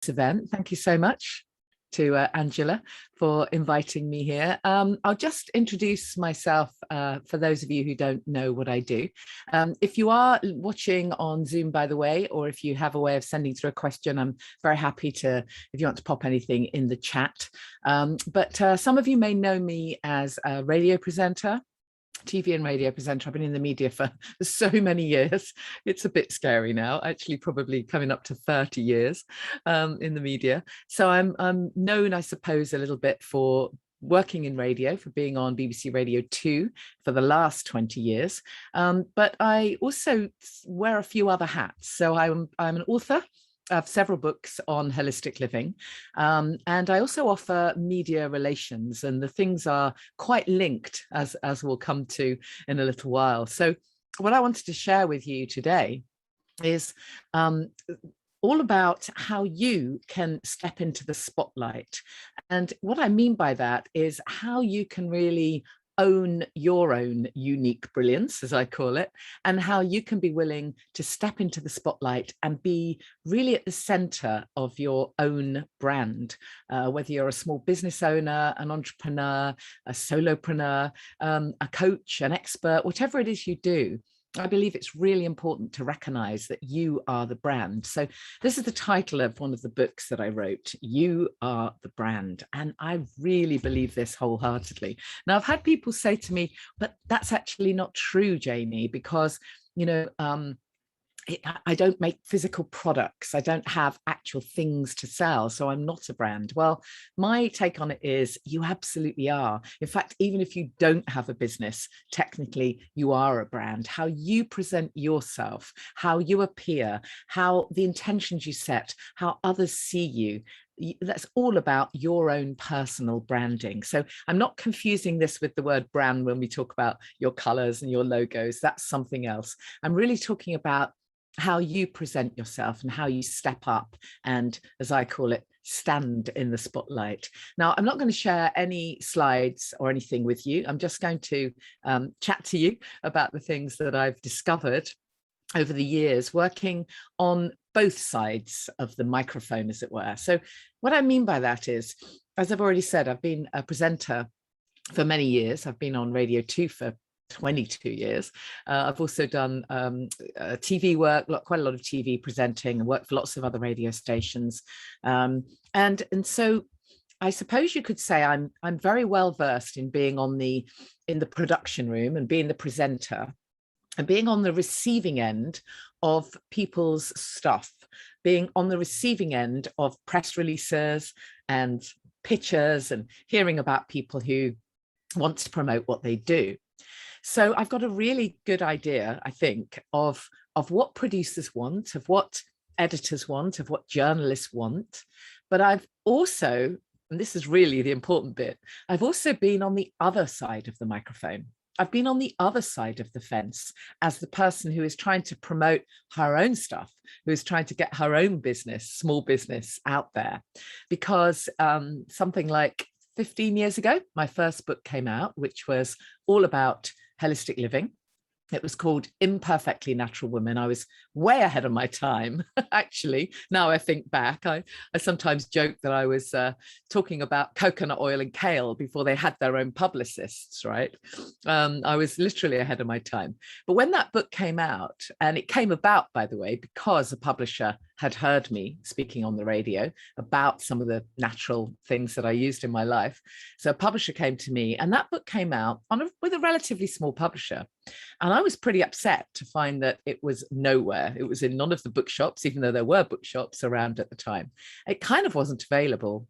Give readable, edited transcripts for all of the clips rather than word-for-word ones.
event. Thank you so much to Angela for inviting me here. I'll just introduce myself for those of you who don't know what I do. If you are watching on Zoom, by the way, or if you have a way of sending through a question, I'm very happy to, if you want to pop anything in the chat. But some of you may know me as a radio presenter, TV and radio presenter. I've been in the media for so many years. It's a bit scary now, actually, probably coming up to 30 years in the media. So I'm known, I suppose, a little bit for working in radio, for being on BBC Radio 2 for the last 20 years. But I also wear a few other hats. So I'm an author. I have several books on holistic living, and I also offer media relations, and the things are quite linked, as we'll come to in a little while. So what I wanted to share with you today is all about how you can step into the spotlight. And what I mean by that is how you can really own your own unique brilliance, as I call it, and how you can be willing to step into the spotlight and be really at the center of your own brand, whether you're a small business owner, an entrepreneur, a solopreneur, a coach, an expert, whatever it is you do. I believe it's really important to recognize that you are the brand. So this is the title of one of the books that I wrote, You Are the Brand. And I really believe this wholeheartedly. Now, I've had people say to me, but that's actually not true, Janey, because, I don't make physical products. I don't have actual things to sell. So I'm not a brand. Well, my take on it is you absolutely are. In fact, even if you don't have a business, technically you are a brand. How you present yourself, how you appear, how the intentions you set, how others see you, that's all about your own personal branding. So I'm not confusing this with the word brand when we talk about your colors and your logos. That's something else. I'm really talking about how you present yourself and how you step up and, as I call it, stand in the spotlight. Now, I'm not going to share any slides or anything with you. I'm just going to chat to you about the things that I've discovered over the years working on both sides of the microphone, as it were. So what I mean by that is, as I've already said, I've been a presenter for many years. I've been on Radio 2 for 22 years. I've also done TV work, quite a lot of TV presenting, and worked for lots of other radio stations. And so I suppose you could say I'm very well versed in being in the production room and being the presenter and being on the receiving end of people's stuff, being on the receiving end of press releases and pictures and hearing about people who want to promote what they do. So I've got a really good idea, I think, of what producers want, of what editors want, of what journalists want. But I've also, and this is really the important bit, I've also been on the other side of the microphone. I've been on the other side of the fence as the person who is trying to promote her own stuff, who is trying to get her own business, small business out there. Because something like 15 years ago, my first book came out, which was all about holistic living. It was called Imperfectly Natural Woman. I was way ahead of my time, actually. Now I think back, I sometimes joke that I was talking about coconut oil and kale before they had their own publicists, right? I was literally ahead of my time. But when that book came out, and it came about, by the way, because a publisher had heard me speaking on the radio about some of the natural things that I used in my life. So a publisher came to me, and that book came out with a relatively small publisher. And I was pretty upset to find that it was nowhere. It was in none of the bookshops, even though there were bookshops around at the time. It kind of wasn't available.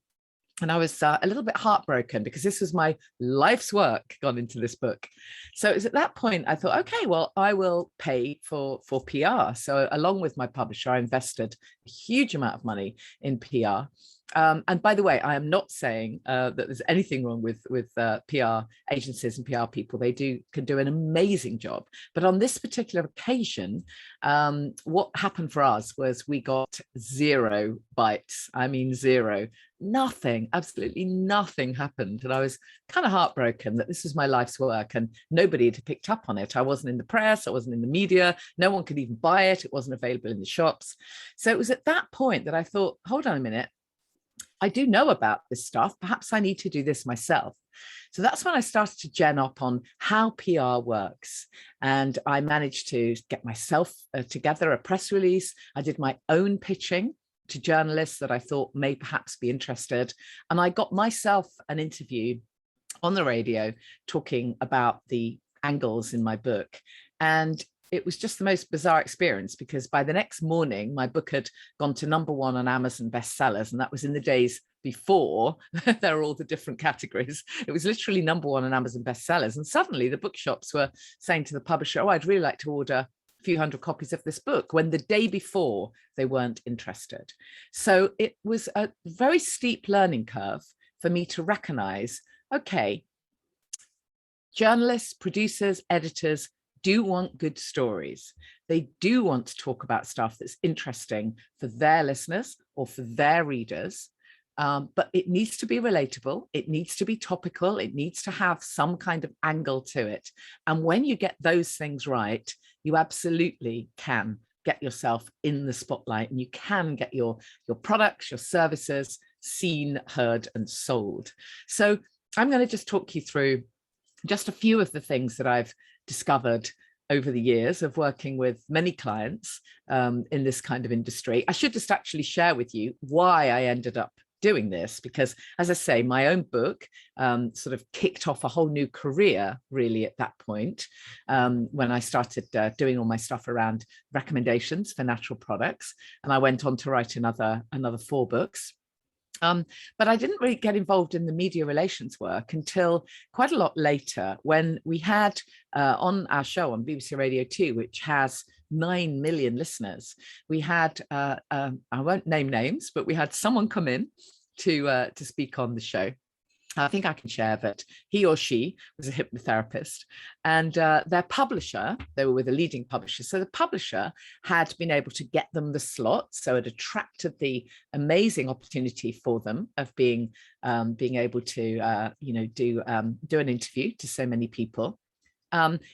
And I was a little bit heartbroken because this was my life's work gone into this book. So it was at that point I thought, okay, well, I will pay for PR. So along with my publisher, I invested a huge amount of money in PR. And by the way, I am not saying that there's anything wrong with PR agencies and PR people. They can do an amazing job. But on this particular occasion, what happened for us was we got 0 bites. I mean, 0. Nothing, absolutely nothing happened. And I was kind of heartbroken that this was my life's work and nobody had picked up on it. I wasn't in the press, I wasn't in the media, no one could even buy it. It wasn't available in the shops. So it was at that point that I thought, hold on a minute, I do know about this stuff. Perhaps I need to do this myself. So that's when I started to gen up on how PR works. And I managed to get myself together a press release. I did my own pitching to journalists that I thought may perhaps be interested. And I got myself an interview on the radio talking about the angles in my book. And it was just the most bizarre experience, because by the next morning, my book had gone to #1 on Amazon bestsellers. And that was in the days before there were all the different categories. It was literally #1 on Amazon bestsellers. And suddenly the bookshops were saying to the publisher, oh, I'd really like to order a few hundred copies of this book, when the day before they weren't interested. So it was a very steep learning curve for me to recognize, okay, journalists, producers, editors do want good stories. They do want to talk about stuff that's interesting for their listeners or for their readers. But it needs to be relatable. It needs to be topical. It needs to have some kind of angle to it. And when you get those things right, you absolutely can get yourself in the spotlight, and you can get your products, your services seen, heard, and sold. So I'm going to just talk you through just a few of the things that I've discovered over the years of working with many clients in this kind of industry. I should just actually share with you why I ended up doing this, because, as I say, my own book sort of kicked off a whole new career really at that point, when I started doing all my stuff around recommendations for natural products. And I went on to write another 4 books. But I didn't really get involved in the media relations work until quite a lot later, when we had on our show on BBC Radio 2, which has 9 million listeners, we had, I won't name names, but we had someone come in to speak on the show. I think I can share that he or she was a hypnotherapist, and their publisher, they were with a leading publisher. So the publisher had been able to get them the slot. So it attracted the amazing opportunity for them of being able to, do an interview to so many people.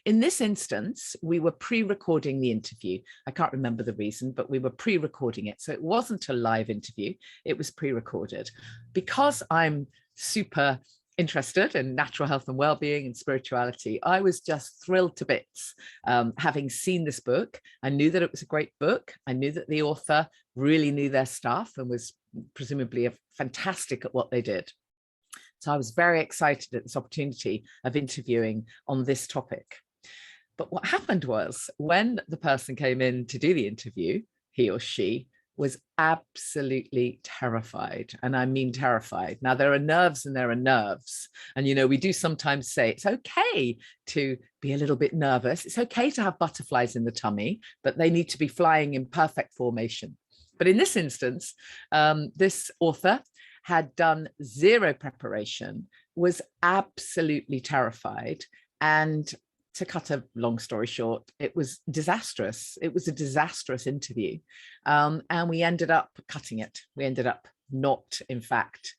In this instance, we were pre-recording the interview. I can't remember the reason, but we were pre-recording it. So it wasn't a live interview. It was pre-recorded. Because I'm super interested in natural health and well-being and spirituality, I was just thrilled to bits. Having seen this book, I knew that it was a great book. I knew that the author really knew their stuff and was presumably fantastic at what they did. So I was very excited at this opportunity of interviewing on this topic. But what happened was, when the person came in to do the interview, he or she was absolutely terrified. And I mean terrified. Now, there are nerves and there are nerves. And, we do sometimes say it's okay to be a little bit nervous. It's okay to have butterflies in the tummy, but they need to be flying in perfect formation. But in this instance, this author had done 0 preparation, was absolutely terrified. And to cut a long story short, it was disastrous. It was a disastrous interview. And we ended up cutting it. We ended up not, in fact,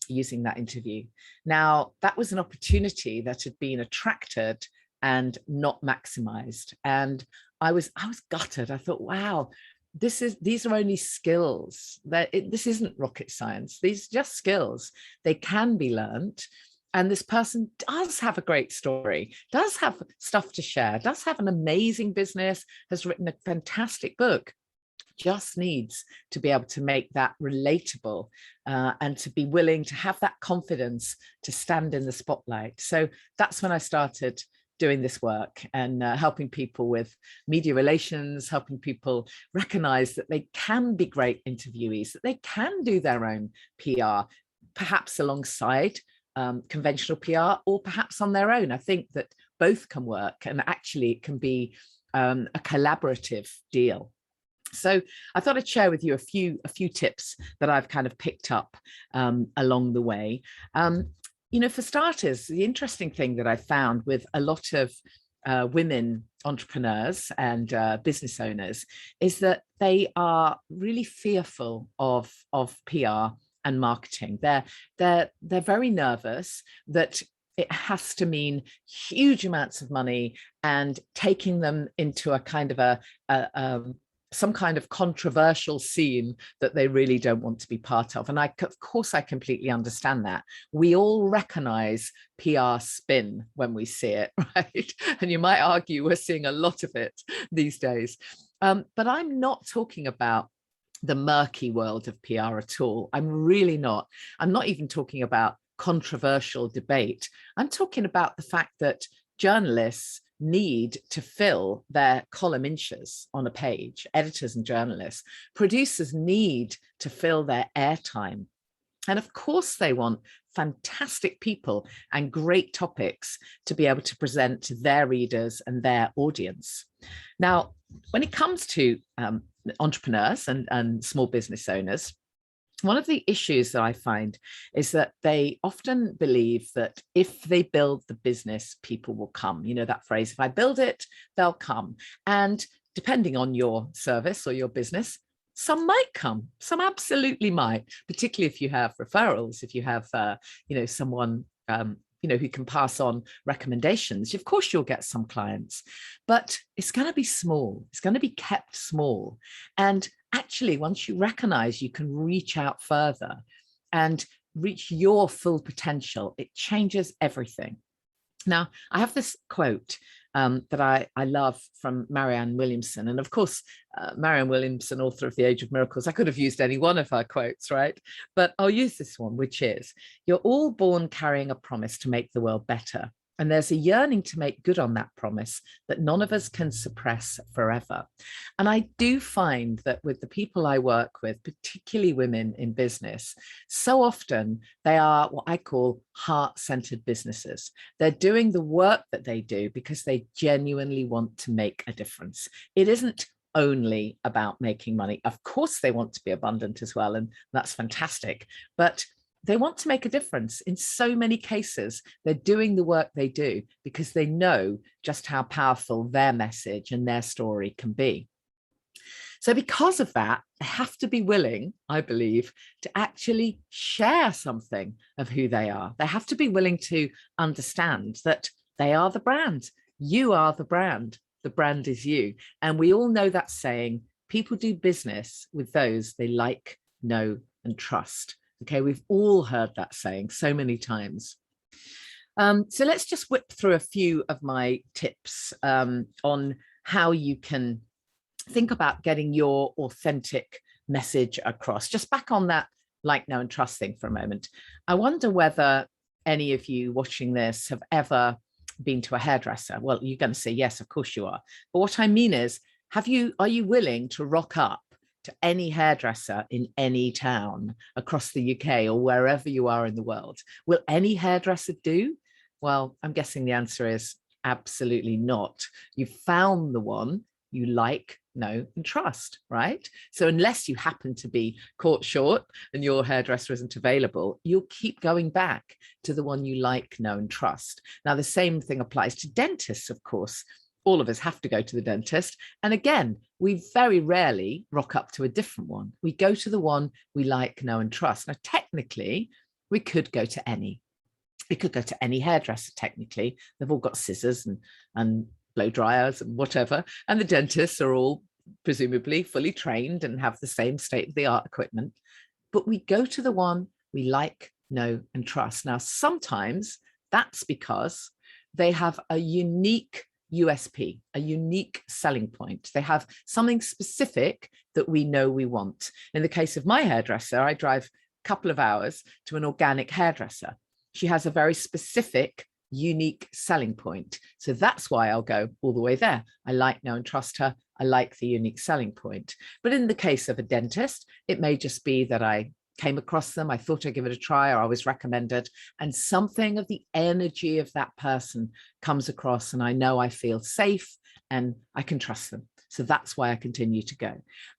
using that interview. Now, that was an opportunity that had been attracted and not maximized. And I was gutted. I thought, wow, these are only skills. This isn't rocket science. These are just skills. They can be learned. And this person does have a great story, does have stuff to share, does have an amazing business, has written a fantastic book, just needs to be able to make that relatable and to be willing to have that confidence to stand in the spotlight. So that's when I started doing this work and helping people with media relations, helping people recognize that they can be great interviewees, that they can do their own PR, perhaps alongside conventional PR, or perhaps on their own. I think that both can work, and actually it can be a collaborative deal. So I thought I'd share with you a few tips that I've kind of picked up along the way. For starters, the interesting thing that I found with a lot of women entrepreneurs and business owners is that they are really fearful of PR and marketing. They're very nervous that it has to mean huge amounts of money and taking them into a kind of some kind of controversial scene that they really don't want to be part of. And of course, I completely understand that. We all recognize PR spin when we see it, right? And you might argue we're seeing a lot of it these days. But I'm not talking about the murky world of PR at all. I'm really not. I'm not even talking about controversial debate. I'm talking about the fact that journalists need to fill their column inches on a page, editors and journalists. Producers need to fill their airtime. And of course, they want fantastic people and great topics to be able to present to their readers and their audience. Now, when it comes to entrepreneurs and small business owners, one of the issues that I find is that they often believe that if they build the business, people will come. You know that phrase, if I build it, they'll come. And depending on your service or your business, some might come, some absolutely might, particularly if you have referrals, if you have, someone, who can pass on recommendations. Of course, you'll get some clients, but it's going to be small. It's going to be kept small. And actually, once you recognize you can reach out further and reach your full potential, it changes everything. Now, I have this quote that I love from Marianne Williamson. And of course, Marianne Williamson, author of The Age of Miracles, I could have used any one of her quotes, right? But I'll use this one, which is, "You're all born carrying a promise to make the world better. And there's a yearning to make good on that promise that none of us can suppress forever." And I do find that with the people I work with, particularly women in business, so often they are what I call heart-centered businesses. They're doing the work that they do because they genuinely want to make a difference. It isn't only about making money. Of course, they want to be abundant as well, and that's fantastic. But they want to make a difference. In so many cases, they're doing the work they do because they know just how powerful their message and their story can be. So because of that, they have to be willing, I believe, to actually share something of who they are. They have to be willing to understand that they are the brand. You are the brand. The brand is you. And we all know that saying, people do business with those they like, know, and trust. Okay, we've all heard that saying so many times. So let's just whip through a few of my tips on how you can think about getting your authentic message across. Just back on that like, know, and trust thing for a moment. I wonder whether any of you watching this have ever been to a hairdresser. Well, you're going to say, yes, of course you are. But what I mean is, are you willing to rock up to any hairdresser in any town across the UK or wherever you are in the world? Will any hairdresser do? Well, I'm guessing the answer is absolutely not. You've found the one you like, know, and trust, right? So unless you happen to be caught short and your hairdresser isn't available, you'll keep going back to the one you like, know, and trust. Now, the same thing applies to dentists, of course. All of us have to go to the dentist. And again, we very rarely rock up to a different one. We go to the one we like, know, and trust. Now, technically, we could go to any. We could go to any hairdresser, technically. They've all got scissors and blow dryers and whatever. And the dentists are all presumably fully trained and have the same state-of-the-art equipment. But we go to the one we like, know, and trust. Now, sometimes that's because they have a unique USP, a unique selling point. They have something specific that we know we want. In the case of my hairdresser, I drive a couple of hours to an organic hairdresser. She has a very specific, unique selling point. So that's why I'll go all the way there. I like, know, and trust her. I like the unique selling point. But in the case of a dentist, it may just be that I came across them, I thought I'd give it a try, or I was recommended, and something of the energy of that person comes across, and I know I feel safe and I can trust them. So that's why I continue to go.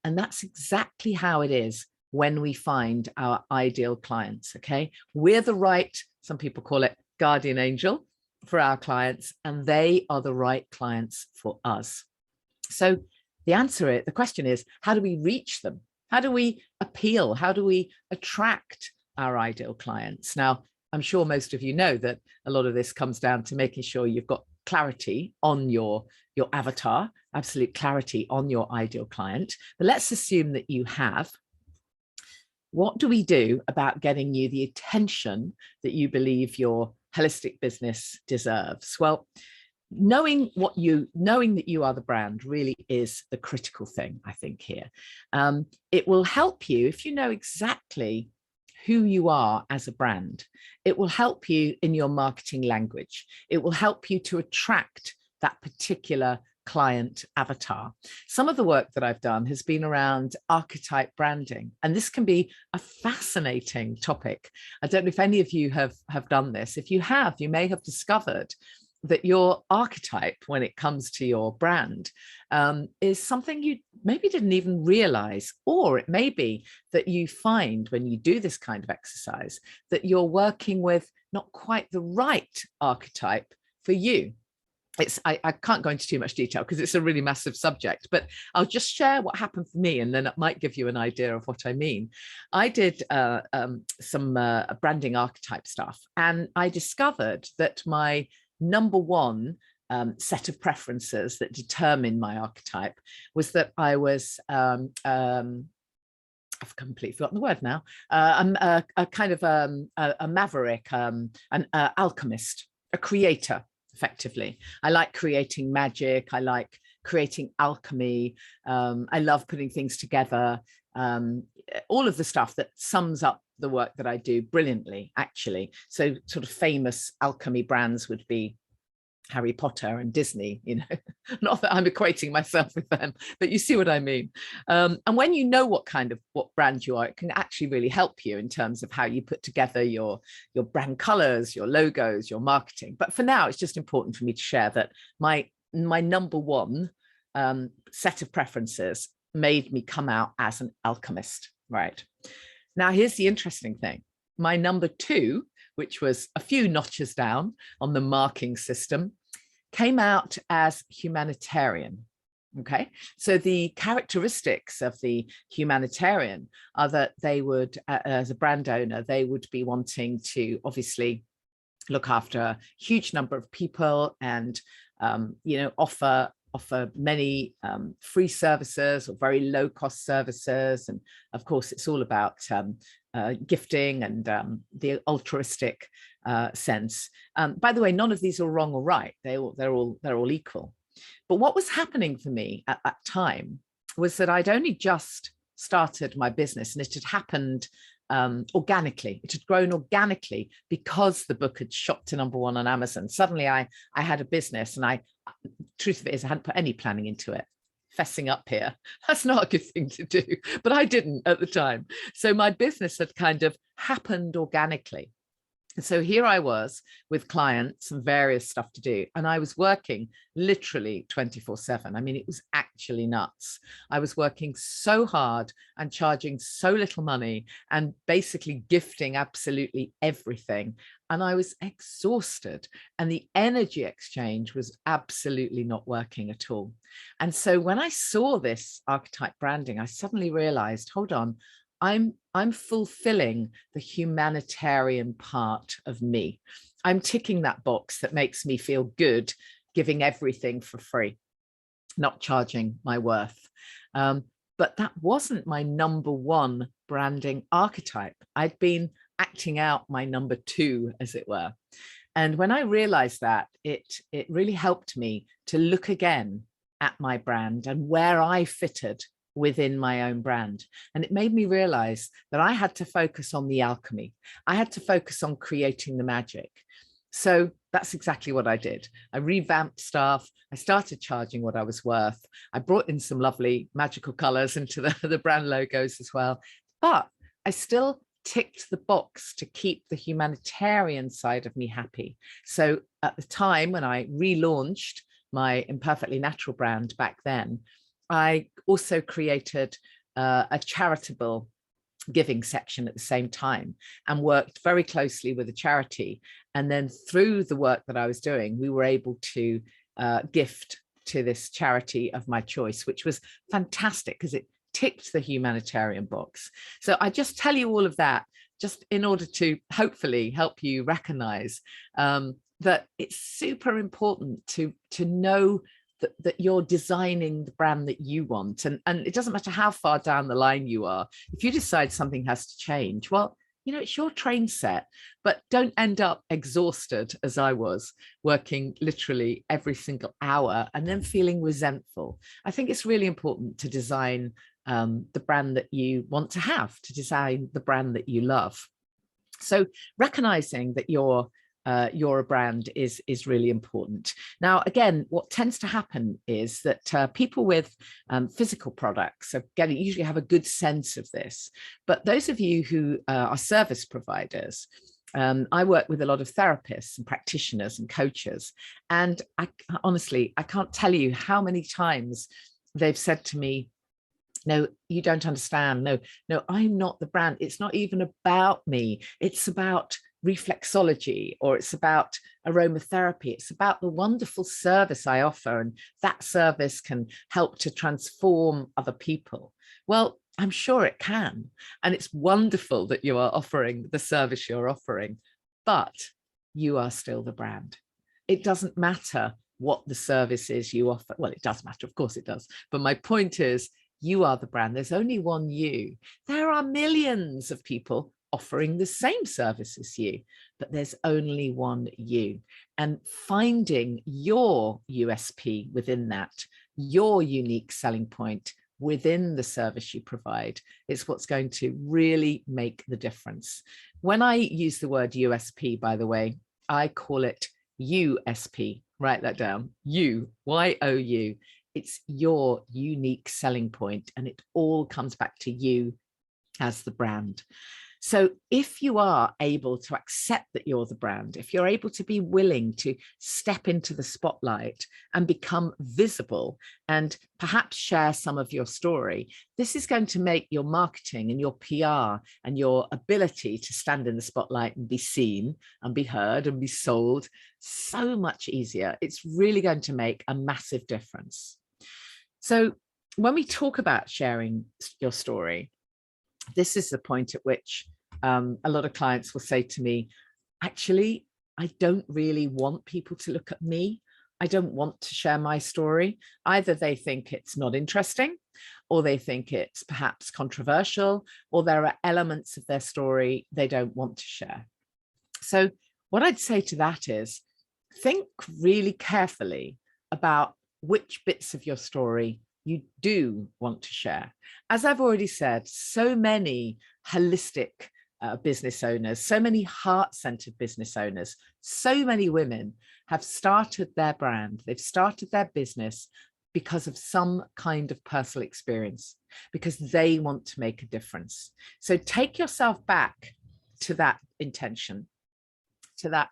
And that's exactly how it is when we find our ideal clients. Okay. We're the right, some people call it guardian angel for our clients, and they are the right clients for us. So the question is, how do we reach them? How do we appeal? How do we attract our ideal clients? Now, I'm sure most of you know that a lot of this comes down to making sure you've got clarity on your avatar, absolute clarity on your ideal client. But let's assume that you have. What do we do about getting you the attention that you believe your holistic business deserves? Well, knowing that you are the brand really is the critical thing, I think, here. It will help you if you know exactly who you are as a brand. It will help you in your marketing language. It will help you to attract that particular client avatar. Some of the work that I've done has been around archetype branding, and this can be a fascinating topic. I don't know if any of you have done this. If you have, you may have discovered that your archetype, when it comes to your brand, is something you maybe didn't even realize, or it may be that you find when you do this kind of exercise that you're working with not quite the right archetype for you. I can't go into too much detail because it's a really massive subject, but I'll just share what happened for me, and then it might give you an idea of what I mean. I did some branding archetype stuff, and I discovered that my number one set of preferences that determine my archetype was that I was I've completely forgotten the word now. I'm a kind of a maverick, an alchemist, a creator. Effectively, I like creating magic. I like creating alchemy. I love putting things together. All of the stuff that sums up the work that I do brilliantly, actually. So sort of famous alchemy brands would be Harry Potter and Disney, you know, not that I'm equating myself with them, but you see what I mean. And when you know what brand you are, it can actually really help you in terms of how you put together your brand colors, your logos, your marketing. But for now, it's just important for me to share that my number one set of preferences made me come out as an alchemist, right? Now, here's the interesting thing. My number two, which was a few notches down on the marking system, came out as humanitarian. Okay, so the characteristics of the humanitarian are that they would, as a brand owner, they would be wanting to obviously look after a huge number of people and, you know, offer many free services or very low cost services. And of course, it's all about gifting and the altruistic sense. By the way, none of these are wrong or right. They're all equal. But what was happening for me at that time was that I'd only just started my business, and it had happened organically. It had grown organically because the book had shot to number one on Amazon. Suddenly I had a business, and truth of it is I hadn't put any planning into it. Fessing up here, that's not a good thing to do, but I didn't at the time. So my business had kind of happened organically. And so here I was with clients and various stuff to do. And I was working literally 24/7. I mean, it was actually nuts. I was working so hard and charging so little money and basically gifting absolutely everything. And I was exhausted, and the energy exchange was absolutely not working at all. And so when I saw this archetype branding, I suddenly realized, hold on, I'm fulfilling the humanitarian part of me. I'm ticking that box that makes me feel good, giving everything for free, not charging my worth. But that wasn't my number one branding archetype. I'd been acting out my number two, as it were. And when I realized that, it really helped me to look again at my brand and where I fitted within my own brand. And it made me realize that I had to focus on the alchemy. I had to focus on creating the magic. So that's exactly what I did. I revamped stuff. I started charging what I was worth. I brought in some lovely magical colors into the brand logos as well. But I still ticked the box to keep the humanitarian side of me happy. So at the time when I relaunched my Imperfectly Natural brand back then, I also created a charitable giving section at the same time and worked very closely with a charity. And then through the work that I was doing, we were able to gift to this charity of my choice, which was fantastic because it ticked the humanitarian box. So I just tell you all of that just in order to hopefully help you recognize that it's super important to know that you're designing the brand that you want. And it doesn't matter how far down the line you are. If you decide something has to change, well, you know, it's your train set, but don't end up exhausted as I was, working literally every single hour and then feeling resentful. I think it's really important to design the brand that you want to have, to design the brand that you love. So recognizing that you're a brand is really important. Now, again, what tends to happen is that people with physical products usually have a good sense of this. But those of you who are service providers, I work with a lot of therapists and practitioners and coaches. And honestly, I can't tell you how many times they've said to me, no, you don't understand. No, I'm not the brand. It's not even about me. It's about reflexology, or it's about aromatherapy. It's about the wonderful service I offer, and that service can help to transform other people. Well, I'm sure it can, and it's wonderful that you are offering the service you're offering, but you are still the brand. It doesn't matter what the service is you offer. Well, it does matter, of course it does, but my point is, you are the brand. There's only one you. There are millions of people offering the same service as you, but there's only one you. And finding your USP within that, your unique selling point within the service you provide, is what's going to really make the difference. When I use the word USP, by the way, I call it USP. Write that down. Y-O-U. It's your unique selling point, and it all comes back to you as the brand. So if you are able to accept that you're the brand, if you're able to be willing to step into the spotlight and become visible and perhaps share some of your story, this is going to make your marketing and your PR and your ability to stand in the spotlight and be seen and be heard and be sold so much easier. It's really going to make a massive difference. So when we talk about sharing your story, this is the point at which a lot of clients will say to me, actually, I don't really want people to look at me. I don't want to share my story. Either they think it's not interesting, or they think it's perhaps controversial, or there are elements of their story they don't want to share. So what I'd say to that is, think really carefully about which bits of your story you do want to share. As I've already said, so many holistic business owners, so many heart-centered business owners, so many women have started their brand, they've started their business because of some kind of personal experience, because they want to make a difference. So take yourself back to that intention, to that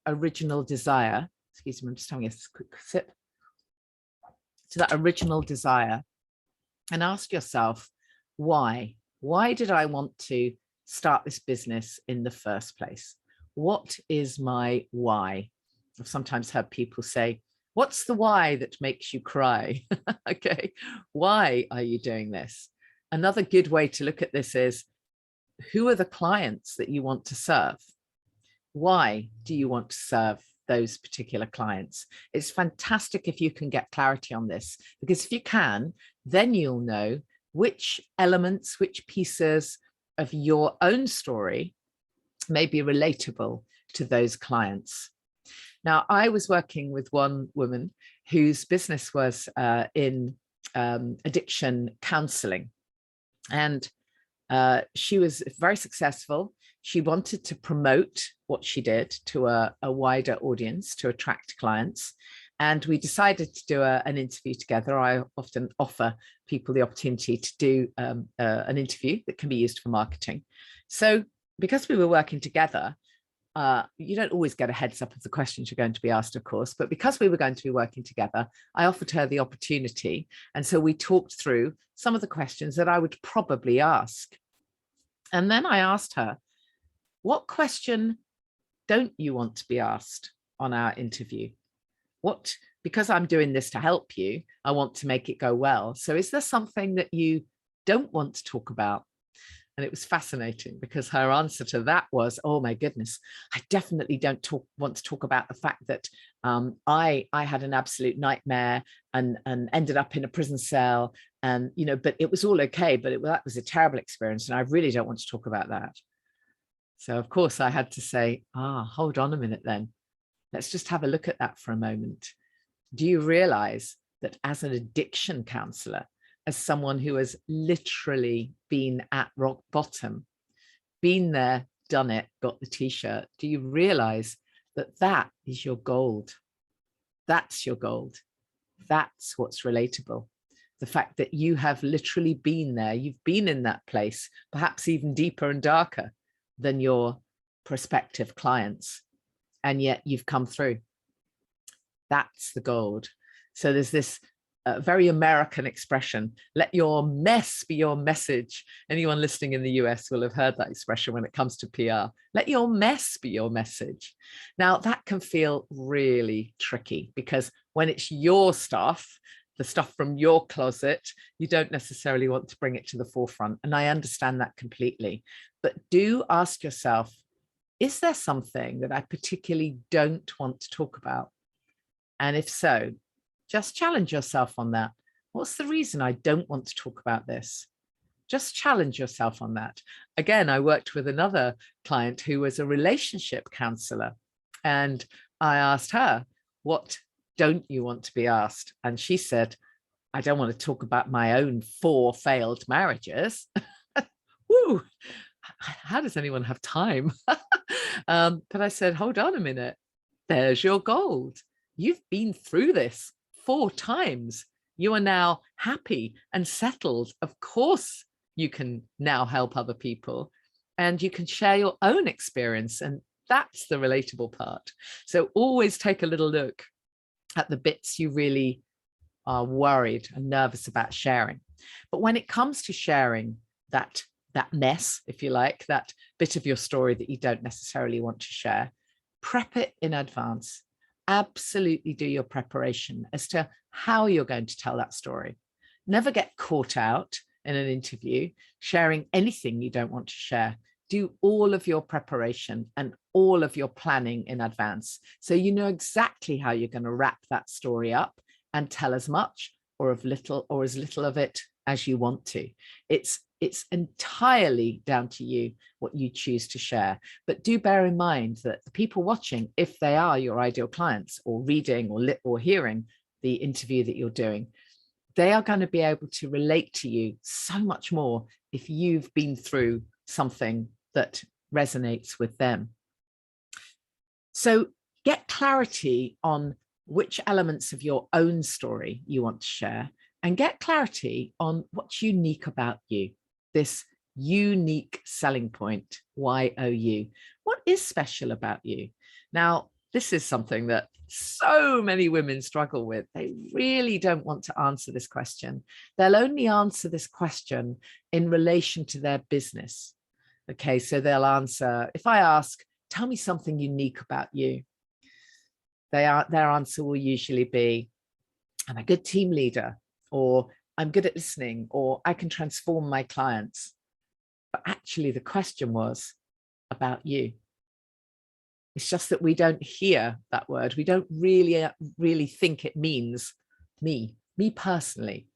original desire. Excuse me, I'm just having a quick sip. To that original desire, and ask yourself, why? Why did I want to start this business in the first place? What is my why? I've sometimes heard people say, what's the why that makes you cry? Okay, why are you doing this? Another good way to look at this is, who are the clients that you want to serve? Why do you want to serve those particular clients? It's fantastic if you can get clarity on this, because if you can, then you'll know which elements, which pieces of your own story may be relatable to those clients. Now, I was working with one woman whose business was in addiction counseling, and she was very successful. She wanted to promote what she did to a wider audience to attract clients. And we decided to do an interview together. I often offer people the opportunity to do an interview that can be used for marketing. So because we were working together, you don't always get a heads up of the questions you're going to be asked, of course, but because we were going to be working together, I offered her the opportunity. And so we talked through some of the questions that I would probably ask. And then I asked her, what question don't you want to be asked on our interview? Because I'm doing this to help you, I want to make it go well. So is there something that you don't want to talk about? And it was fascinating because her answer to that was, oh my goodness, I definitely don't want to talk about the fact that I had an absolute nightmare and ended up in a prison cell, and but it was all okay, but that was a terrible experience, and I really don't want to talk about that. So of course I had to say, hold on a minute then. Let's just have a look at that for a moment. Do you realize that as an addiction counselor, as someone who has literally been at rock bottom, been there, done it, got the t-shirt, do you realize that that is your gold? That's your gold. That's what's relatable. The fact that you have literally been there, you've been in that place, perhaps even deeper and darker than your prospective clients, and yet you've come through. That's the gold. So there's this very American expression, let your mess be your message. Anyone listening in the US will have heard that expression when it comes to PR. Let your mess be your message. Now that can feel really tricky because when it's your stuff, the stuff from your closet, you don't necessarily want to bring it to the forefront. And I understand that completely. But do ask yourself, is there something that I particularly don't want to talk about? And if so, just challenge yourself on that. What's the reason I don't want to talk about this? Just challenge yourself on that. Again, I worked with another client who was a relationship counselor, and I asked her, what don't you want to be asked? And she said, I don't want to talk about my own 4 failed marriages. Woo! How does anyone have time? But I said, hold on a minute. There's your gold. You've been through this 4 times. You are now happy and settled. Of course, you can now help other people and you can share your own experience. And that's the relatable part. So always take a little look at the bits you really are worried and nervous about sharing. But when it comes to sharing that mess, if you like, that bit of your story that you don't necessarily want to share, prep it in advance. Absolutely do your preparation as to how you're going to tell that story. Never get caught out in an interview sharing anything you don't want to share. Do all of your preparation and all of your planning in advance, so you know exactly how you're going to wrap that story up and tell as much or as little of it as you want to. It's entirely down to you what you choose to share. But do bear in mind that the people watching, if they are your ideal clients or reading or hearing the interview that you're doing, they are going to be able to relate to you so much more if you've been through something that resonates with them. So get clarity on which elements of your own story you want to share, and get clarity on what's unique about you. This unique selling point, YOU. What is special about you? Now, this is something that so many women struggle with. They really don't want to answer this question. They'll only answer this question in relation to their business. Okay, so they'll answer, if I ask, tell me something unique about you, their answer will usually be, I'm a good team leader, or I'm good at listening, or I can transform my clients. But actually the question was about you. It's just that we don't hear that word. We don't really think it means me personally.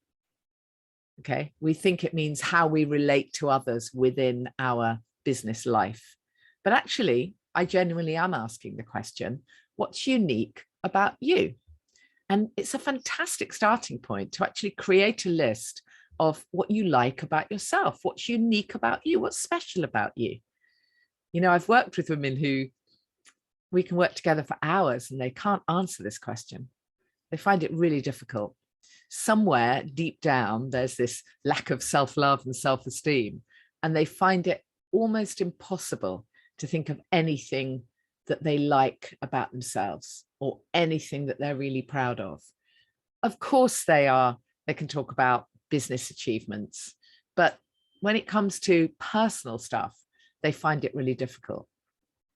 Okay, we think it means how we relate to others within our business life. But actually, I genuinely am asking the question, what's unique about you? And it's a fantastic starting point to actually create a list of what you like about yourself, what's unique about you, what's special about you. You know, I've worked with women who we can work together for hours and they can't answer this question. They find it really difficult. Somewhere deep down, there's this lack of self-love and self-esteem, and they find it almost impossible to think of anything that they like about themselves or anything that they're really proud of. Of course they can talk about business achievements, but when it comes to personal stuff, they find it really difficult.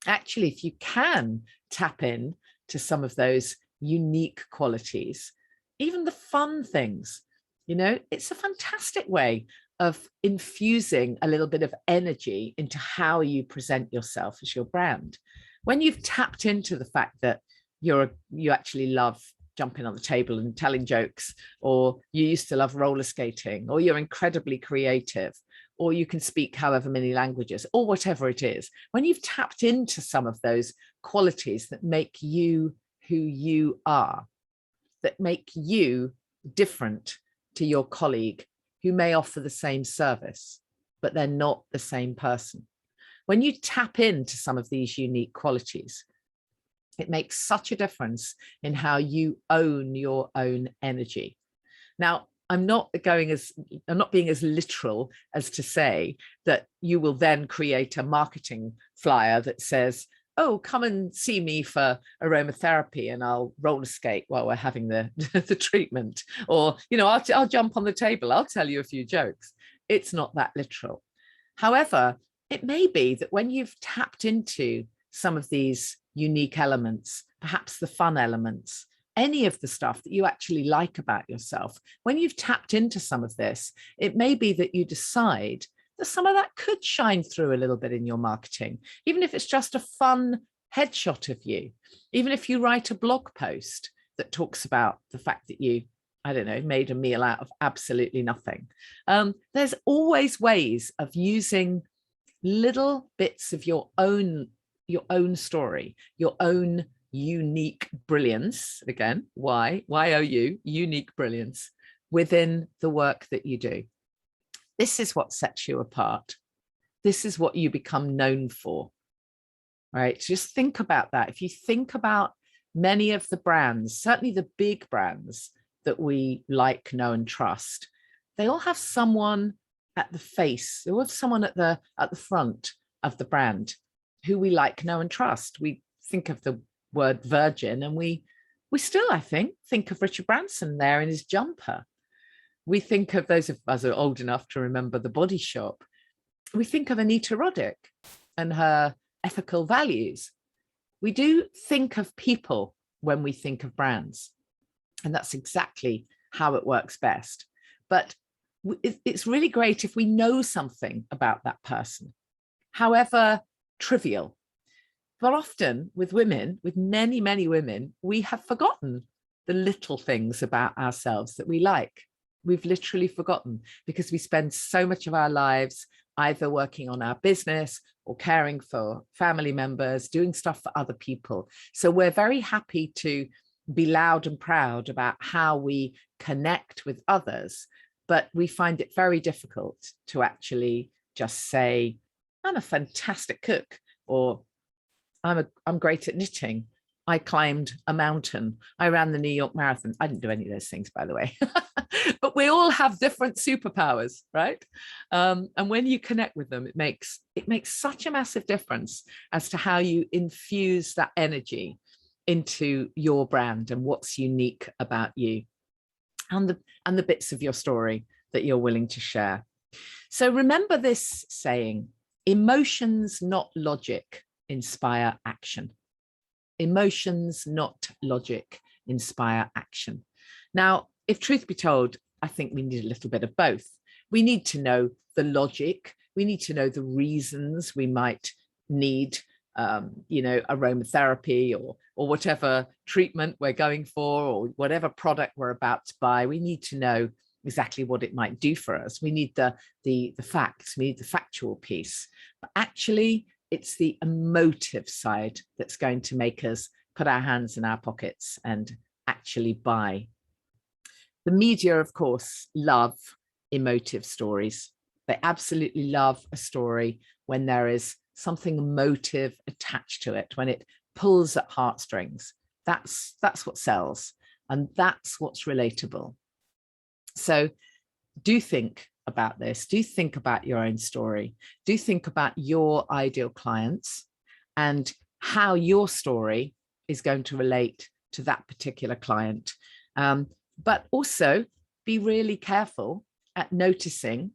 Actually, if you can tap in to some of those unique qualities, even the fun things, it's a fantastic way of infusing a little bit of energy into how you present yourself as your brand. When you've tapped into the fact that you actually love jumping on the table and telling jokes, or you used to love roller skating, or you're incredibly creative, or you can speak however many languages, or whatever it is, when you've tapped into some of those qualities that make you who you are, that make you different to your colleague who may offer the same service, but they're not the same person. When you tap into some of these unique qualities, it makes such a difference in how you own your own energy. Now, I'm not being as literal as to say that you will then create a marketing flyer that says, oh, come and see me for aromatherapy and I'll roller skate while we're having the treatment. Or, I'll jump on the table, I'll tell you a few jokes. It's not that literal. However, it may be that when you've tapped into some of these unique elements, perhaps the fun elements, any of the stuff that you actually like about yourself, when you've tapped into some of this, it may be that you decide that some of that could shine through a little bit in your marketing, even if it's just a fun headshot of you, even if you write a blog post that talks about the fact that you, I don't know, made a meal out of absolutely nothing. There's always ways of using little bits of your own story, your own unique brilliance, again, Y-O-U, unique brilliance within the work that you do. This is what sets you apart. This is what you become known for, right? Just think about that. If you think about many of the brands, certainly the big brands that we like, know, and trust, they all have someone at the face, they all have someone at the front of the brand who we like, know, and trust. We think of the word Virgin and we still, I think of Richard Branson there in his jumper. We think of those of us who are old enough to remember The Body Shop. We think of Anita Roddick and her ethical values. We do think of people when we think of brands, and that's exactly how it works best. But it's really great if we know something about that person, however trivial. But often with women, with many, many women, we have forgotten the little things about ourselves that we like. We've literally forgotten because we spend so much of our lives either working on our business or caring for family members, doing stuff for other people. So we're very happy to be loud and proud about how we connect with others, but we find it very difficult to actually just say, I'm a fantastic cook, or I'm great at knitting. I climbed a mountain. I ran the New York Marathon. I didn't do any of those things, by the way. But we all have different superpowers, right? And when you connect with them, it makes such a massive difference as to how you infuse that energy into your brand and what's unique about you, and the bits of your story that you're willing to share. So remember this saying: emotions, not logic, inspire action. Emotions, not logic, inspire action. Now, if truth be told, I think we need a little bit of both. We need to know the logic. We need to know the reasons we might need, aromatherapy or whatever treatment we're going for, or whatever product we're about to buy. We need to know exactly what it might do for us. We need the facts. We need the factual piece. But actually, it's the emotive side that's going to make us put our hands in our pockets and actually buy. The media, of course, love emotive stories. They absolutely love a story when there is something emotive attached to it, when it pulls at heartstrings. That's what sells, and that's what's relatable. So do think about this. Do think about your own story. Do think about your ideal clients, and how your story is going to relate to that particular client. But also be really careful at noticing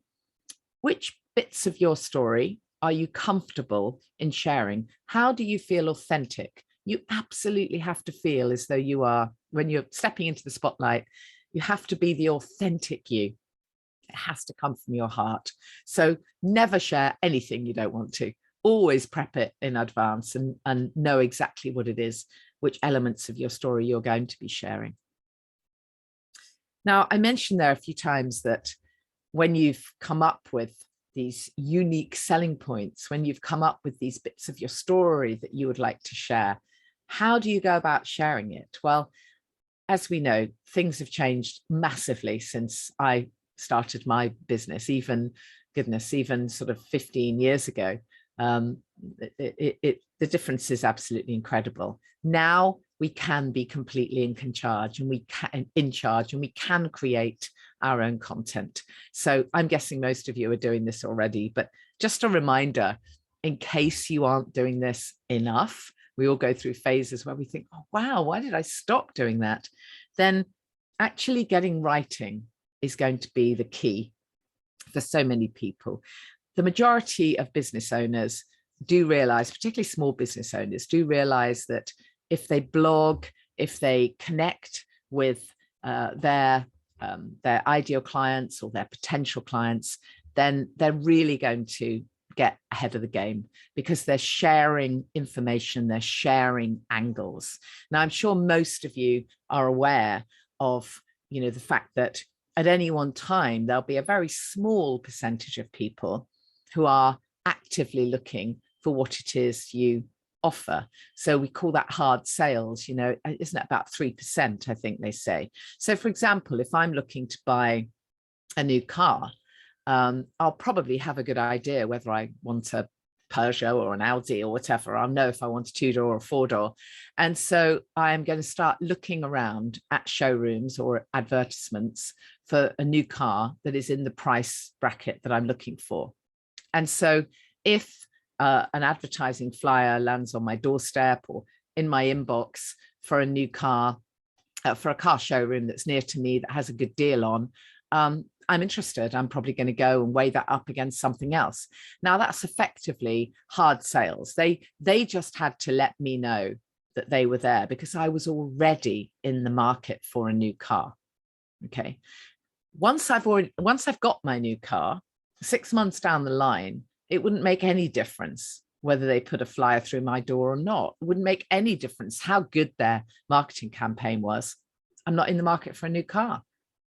which bits of your story are you comfortable in sharing? How do you feel authentic? You absolutely have to feel as though you are, when you're stepping into the spotlight, you have to be the authentic you. It has to come from your heart. So never share anything you don't want to. Always prep it in advance and know exactly what it is, which elements of your story you're going to be sharing. Now, I mentioned there a few times that when you've come up with these unique selling points, when you've come up with these bits of your story that you would like to share, how do you go about sharing it? Well, as we know, things have changed massively since I started my business, even sort of 15 years ago. The difference is absolutely incredible. Now we can be completely in charge, and we can create our own content. So I'm guessing most of you are doing this already, but just a reminder, in case you aren't doing this enough, we all go through phases where we think, oh, wow, why did I stop doing that? Then actually getting writing is going to be the key for so many people. The majority of business owners do realize, particularly small business owners, do realize that if they blog, if they connect with their ideal clients or their potential clients, then they're really going to get ahead of the game, because they're sharing information, they're sharing angles. Now, I'm sure most of you are aware of, the fact that at any one time, there'll be a very small percentage of people who are actively looking for what it is you offer. So we call that hard sales, isn't it about 3%, I think they say. So for example, if I'm looking to buy a new car, I'll probably have a good idea whether I want a Peugeot or an Audi or whatever. I'll know if I want a 2-door or a 4-door. And so I'm going to start looking around at showrooms or advertisements for a new car that is in the price bracket that I'm looking for. And so if an advertising flyer lands on my doorstep or in my inbox for a new car, for a car showroom that's near to me that has a good deal on, I'm interested. I'm probably going to go and weigh that up against something else. Now, that's effectively hard sales. They just had to let me know that they were there because I was already in the market for a new car. Okay. Once I've got my new car, 6 months down the line, it wouldn't make any difference whether they put a flyer through my door or not. It wouldn't make any difference how good their marketing campaign was. I'm not in the market for a new car.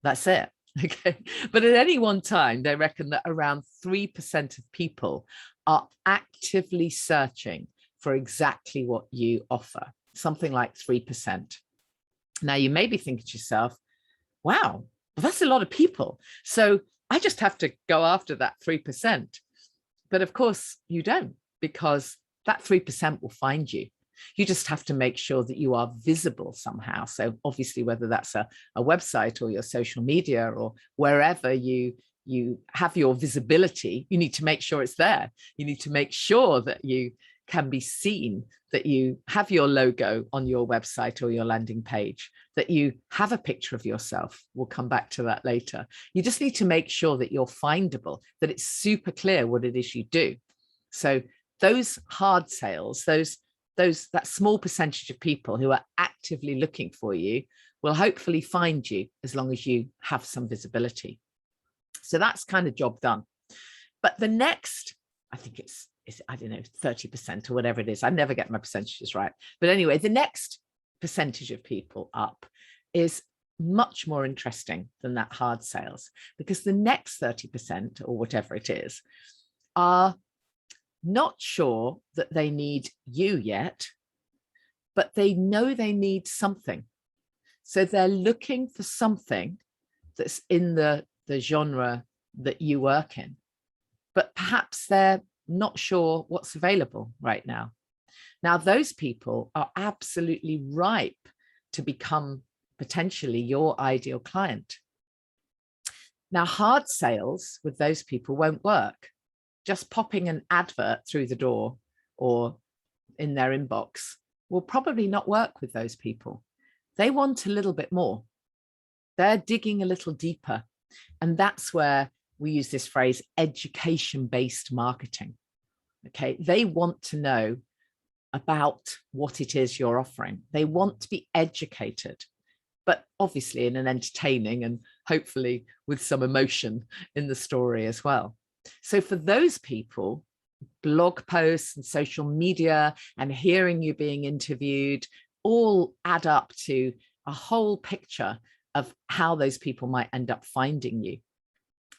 That's it. Okay. But at any one time, they reckon that around 3% of people are actively searching for exactly what you offer, something like 3%. Now, you may be thinking to yourself, wow, well, that's a lot of people. So I just have to go after that 3%. But of course you don't, because that 3% will find you. You just have to make sure that you are visible somehow. So obviously, whether that's a website or your social media or wherever you have your visibility, you need to make sure it's there. You need to make sure that you can be seen, that you have your logo on your website or your landing page, that you have a picture of yourself. We'll come back to that later. You just need to make sure that you're findable, that it's super clear what it is you do. So those hard sales, that small percentage of people who are actively looking for you will hopefully find you as long as you have some visibility. So that's kind of job done. But the next, I think it's I don't know, 30% or whatever it is. I never get my percentages right. But anyway, the next percentage of people up is much more interesting than that hard sales, because the next 30% or whatever it is are not sure that they need you yet, but they know they need something. So they're looking for something that's in the genre that you work in, but perhaps they're not sure what's available right now. Now, those people are absolutely ripe to become potentially your ideal client. Now, hard sales with those people won't work. Just popping an advert through the door or in their inbox will probably not work with those people. They want a little bit more. They're digging a little deeper. And that's where we use this phrase, education-based marketing. Okay, they want to know about what it is you're offering. They want to be educated, but obviously in an entertaining and hopefully with some emotion in the story as well. So for those people, blog posts and social media and hearing you being interviewed all add up to a whole picture of how those people might end up finding you.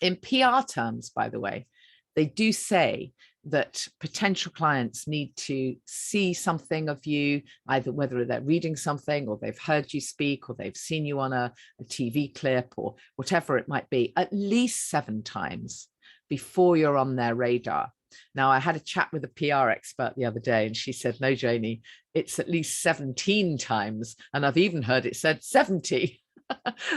In PR terms, by the way, they do say that potential clients need to see something of you, either whether they're reading something or they've heard you speak or they've seen you on a TV clip or whatever it might be, at least 7 times before you're on their radar. Now, I had a chat with a PR expert the other day and she said, no, Janey, it's at least 17 times. And I've even heard it said 70.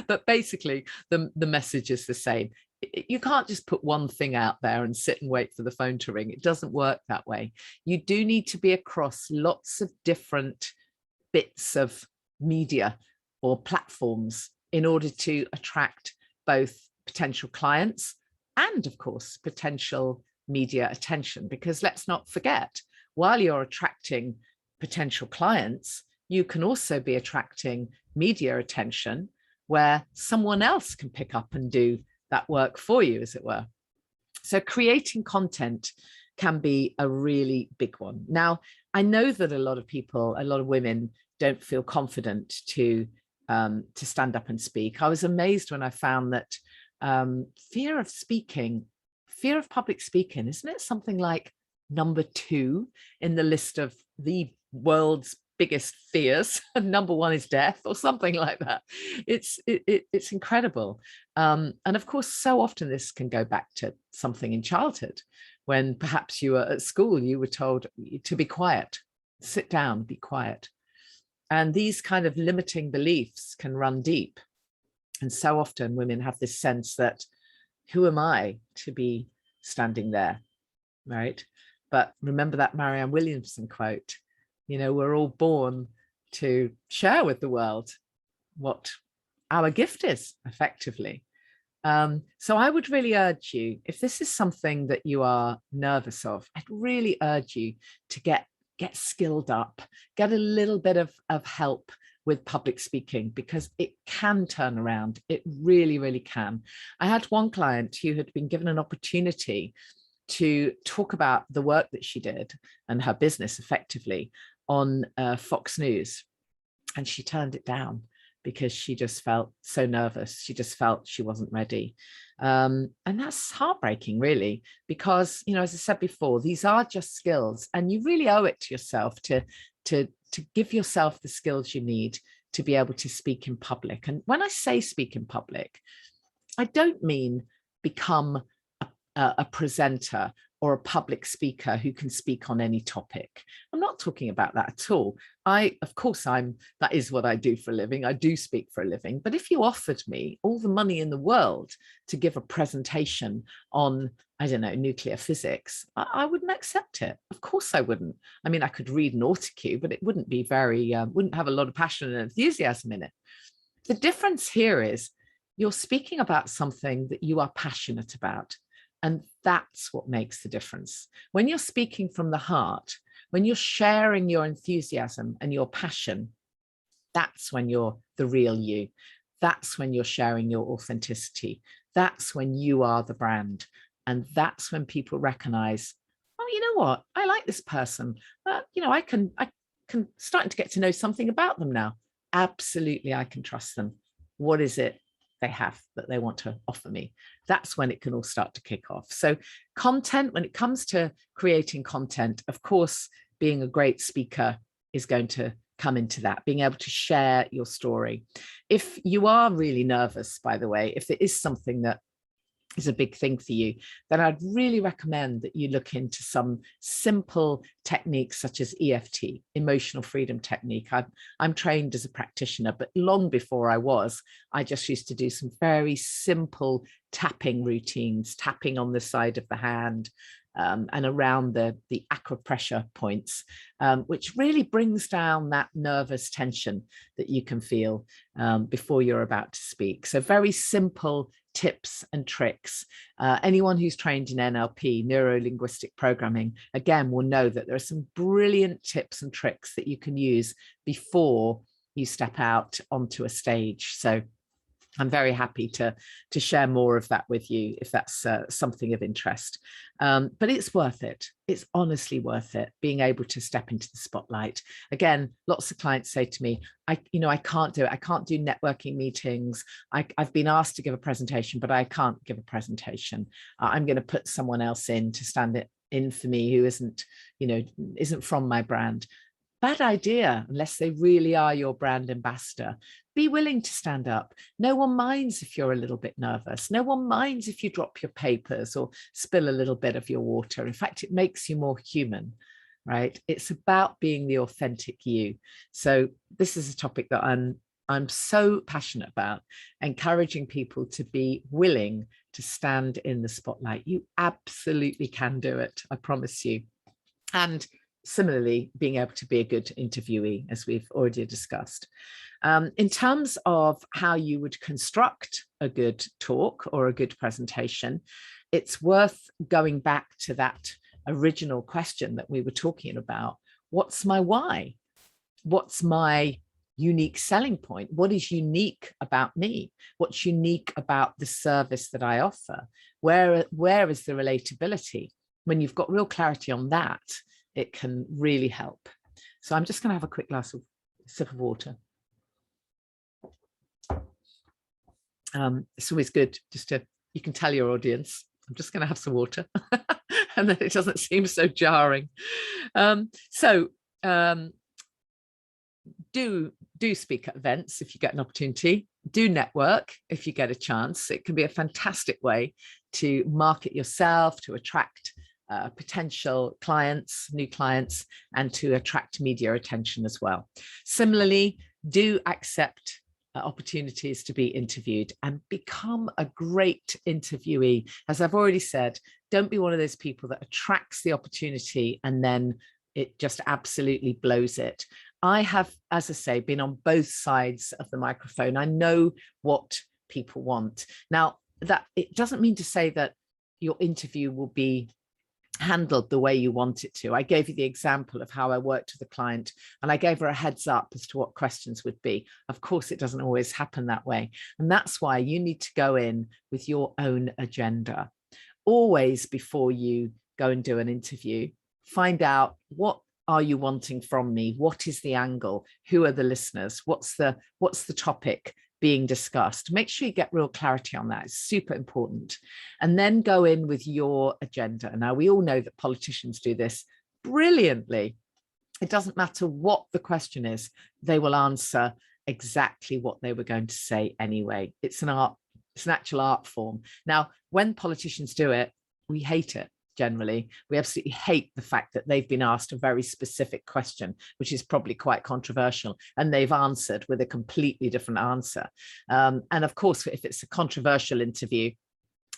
But basically, the message is the same. You can't just put one thing out there and sit and wait for the phone to ring. It doesn't work that way. You do need to be across lots of different bits of media or platforms in order to attract both potential clients and, of course, potential media attention. Because let's not forget, while you're attracting potential clients, you can also be attracting media attention where someone else can pick up and do that work for you, as it were. So creating content can be a really big one. Now, I know that a lot of people, a lot of women don't feel confident to stand up and speak. I was amazed when I found that fear of public speaking, isn't it something like number 2 in the list of the world's biggest fears? Number 1 is death or something like that. It's incredible. And of course, so often this can go back to something in childhood when perhaps you were at school, you were told to be quiet, sit down, be quiet. And these kind of limiting beliefs can run deep. And so often women have this sense that, who am I to be standing there, right? But remember that Marianne Williamson quote, you know, we're all born to share with the world what our gift is, effectively. So I would really urge you, if this is something that you are nervous of, I'd really urge you to get skilled up, get a little bit of help with public speaking, because it can turn around. It really, really can. I had one client who had been given an opportunity to talk about the work that she did and her business effectively on Fox News. And she turned it down because she just felt so nervous. She just felt she wasn't ready. And that's heartbreaking, really, because, you know, as I said before, these are just skills, and you really owe it to yourself to give yourself the skills you need to be able to speak in public. And when I say speak in public, I don't mean become a presenter or a public speaker who can speak on any topic. I'm not talking about that at all. Of course, that is what I do for a living. I do speak for a living. But if you offered me all the money in the world to give a presentation on, I don't know, nuclear physics, I wouldn't accept it. Of course I wouldn't. I mean, I could read an autocue, but it wouldn't be wouldn't have a lot of passion and enthusiasm in it. The difference here is you're speaking about something that you are passionate about. And that's what makes the difference. When you're speaking from the heart, when you're sharing your enthusiasm and your passion, that's when you're the real you. That's when you're sharing your authenticity. That's when you are the brand. And that's when people recognize, oh, you know what? I like this person. You know, I can start to get to know something about them now. Absolutely, I can trust them. What is it they have that they want to offer me? That's when it can all start to kick off. So content, when it comes to creating content, of course, being a great speaker is going to come into that, being able to share your story. If you are really nervous, by the way, if it is something that is a big thing for you, then I'd really recommend that you look into some simple techniques such as EFT, emotional freedom technique. I'm trained as a practitioner, but long before I just used to do some very simple tapping routines, tapping on the side of the hand, and around the aquapressure points, which really brings down that nervous tension that you can feel before you're about to speak. So very simple tips and tricks. Anyone who's trained in NLP, neuro-linguistic programming, again, will know that there are some brilliant tips and tricks that you can use before you step out onto a stage. So I'm very happy to share more of that with you if that's something of interest. But it's worth it. It's honestly worth it, being able to step into the spotlight. Again, lots of clients say to me, I can't do it. I can't do networking meetings. I've been asked to give a presentation, but I can't give a presentation. I'm going to put someone else in to stand in for me who isn't from my brand. Bad idea, unless they really are your brand ambassador. Be willing to stand up. No one minds if you're a little bit nervous. No one minds if you drop your papers or spill a little bit of your water. In fact, it makes you more human, right? It's about being the authentic you. So this is a topic that I'm so passionate about, encouraging people to be willing to stand in the spotlight. You absolutely can do it, I promise you. And similarly, being able to be a good interviewee, as we've already discussed. In terms of how you would construct a good talk or a good presentation, it's worth going back to that original question that we were talking about. What's my why? What's my unique selling point? What is unique about me? What's unique about the service that I offer? Where is the relatability? When you've got real clarity on that, it can really help. So I'm just going to have a quick sip of water. It's always good you can tell your audience, I'm just going to have some water and then it doesn't seem so jarring. Do speak at events if you get an opportunity. Do network if you get a chance. It can be a fantastic way to market yourself, to attract potential clients, new clients, and to attract media attention as well. Similarly, do accept opportunities to be interviewed and become a great interviewee. As I've already said, don't be one of those people that attracts the opportunity and then it just absolutely blows it. I have, as I say, been on both sides of the microphone. I know what people want. Now, that it doesn't mean to say that your interview will be handled the way you want it to. I gave you the example of how I worked with a client and I gave her a heads up as to what questions would be. Of course, it doesn't always happen that way. And that's why you need to go in with your own agenda. Always, before you go and do an interview, find out, what are you wanting from me? What is the angle? Who are the listeners? What's the topic being discussed? Make sure you get real clarity on that. It's super important. And then go in with your agenda. Now, we all know that politicians do this brilliantly. It doesn't matter what the question is, they will answer exactly what they were going to say anyway. It's an art, it's an actual art form. Now, when politicians do it, we hate it. Generally, we absolutely hate the fact that they've been asked a very specific question, which is probably quite controversial, and they've answered with a completely different answer. And of course, if it's a controversial interview,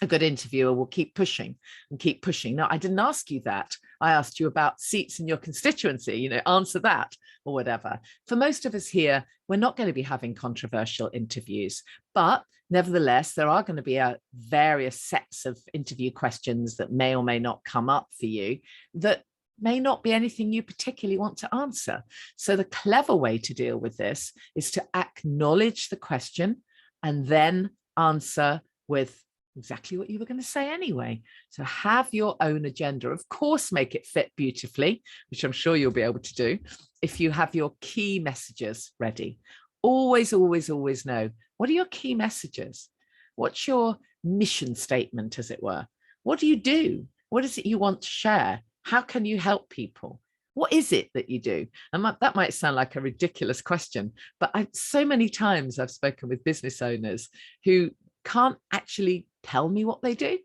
a good interviewer will keep pushing and keep pushing. Now, I didn't ask you that. I asked you about seats in your constituency, answer that or whatever. For most of us here, we're not going to be having controversial interviews, but nevertheless, there are going to be various sets of interview questions that may or may not come up for you that may not be anything you particularly want to answer. So the clever way to deal with this is to acknowledge the question and then answer with exactly what you were going to say anyway. So have your own agenda. Of course, make it fit beautifully, which I'm sure you'll be able to do if you have your key messages ready. Always, always, always know, what are your key messages? What's your mission statement, as it were? What do you do? What is it you want to share? How can you help people? What is it that you do? And that might sound like a ridiculous question, but so many times I've spoken with business owners who can't actually tell me what they do.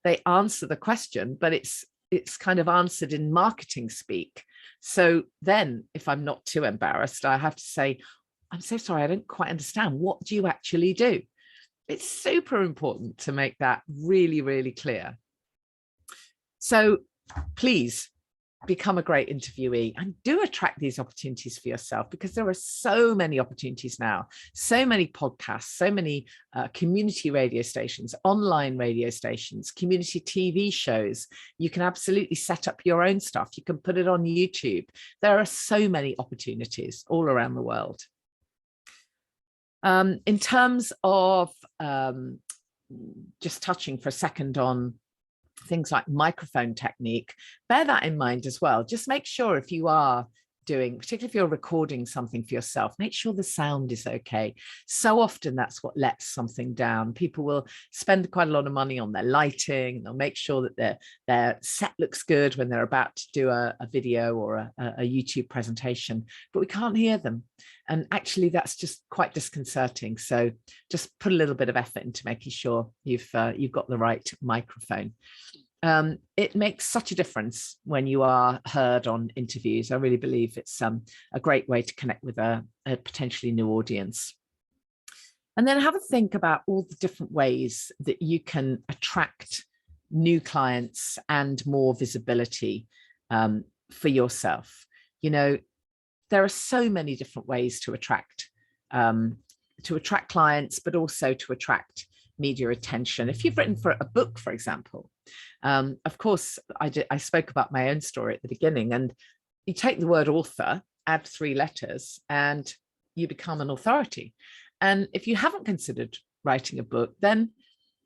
They answer the question, but it's kind of answered in marketing speak. So then if I'm not too embarrassed, I have to say, I'm so sorry, I don't quite understand. What do you actually do? It's super important to make that really, really clear. So please become a great interviewee and do attract these opportunities for yourself, because there are so many opportunities now, so many podcasts, so many community radio stations, online radio stations, community TV shows. You can absolutely set up your own stuff. You can put it on YouTube. There are so many opportunities all around the world. In terms of just touching for a second on things like microphone technique, bear that in mind as well. Just make sure, if you are doing, particularly if you're recording something for yourself, make sure the sound is okay. So often that's what lets something down. People will spend quite a lot of money on their lighting. They'll make sure that their set looks good when they're about to do a video or a YouTube presentation, but we can't hear them. And actually that's just quite disconcerting. So just put a little bit of effort into making sure you've got the right microphone. It makes such a difference when you are heard on interviews. I really believe it's a great way to connect with a potentially new audience. And then have a think about all the different ways that you can attract new clients and more visibility for yourself. You know, there are so many different ways to attract clients, but also to attract media attention. If you've written for a book, for example, of course, I spoke about my own story at the beginning, and you take the word author, add 3 letters, and you become an authority. And if you haven't considered writing a book, then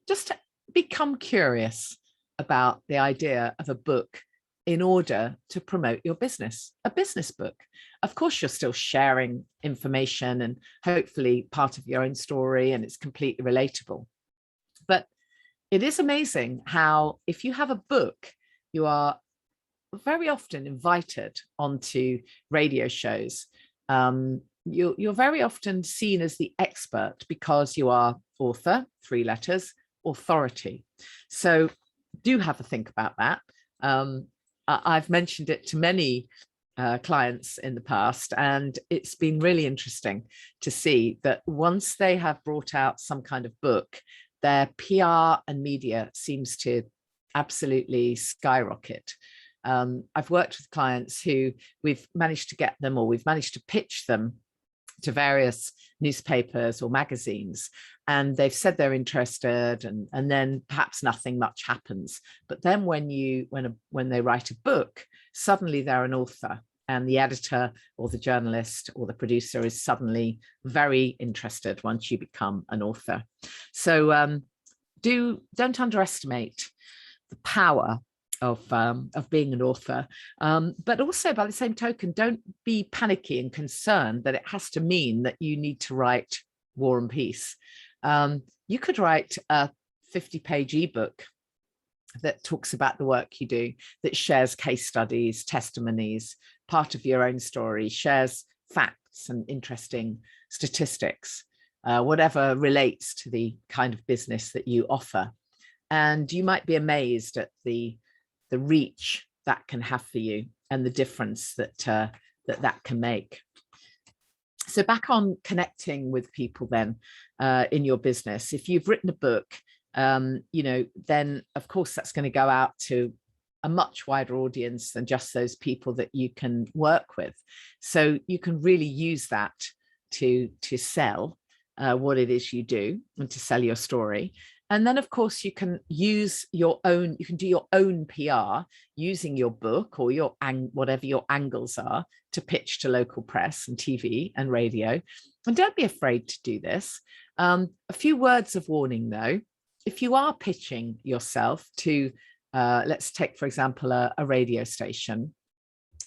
just become curious about the idea of a book in order to promote your business, a business book. Of course, you're still sharing information and hopefully part of your own story, and it's completely relatable. But it is amazing how, if you have a book, you are very often invited onto radio shows. You're very often seen as the expert because you are author, 3 letters, authority. So do have a think about that. I've mentioned it to many clients in the past, and it's been really interesting to see that once they have brought out some kind of book, their PR and media seems to absolutely skyrocket. I've worked with clients who we've managed to get them, or we've managed to pitch them to various newspapers or magazines, and they've said they're interested, and then perhaps nothing much happens. But then when they write a book, suddenly they're an author, and the editor or the journalist or the producer is suddenly very interested once you become an author. So don't underestimate the power of being an author, but also by the same token, don't be panicky and concerned that it has to mean that you need to write War and Peace. You could write a 50-page ebook that talks about the work you do, that shares case studies, testimonies, part of your own story, shares facts and interesting statistics, whatever relates to the kind of business that you offer. And you might be amazed at the reach that can have for you and the difference that can make. So back on connecting with people then in your business, if you've written a book, then of course that's going to go out to a much wider audience than just those people that you can work with. So you can really use that to sell what it is you do and to sell your story. And then, of course, you can use your own, you can do your own PR using your book or whatever your angles are to pitch to local press and TV and radio. And don't be afraid to do this. A few words of warning, though. If you are pitching yourself to, let's take, for example, a radio station,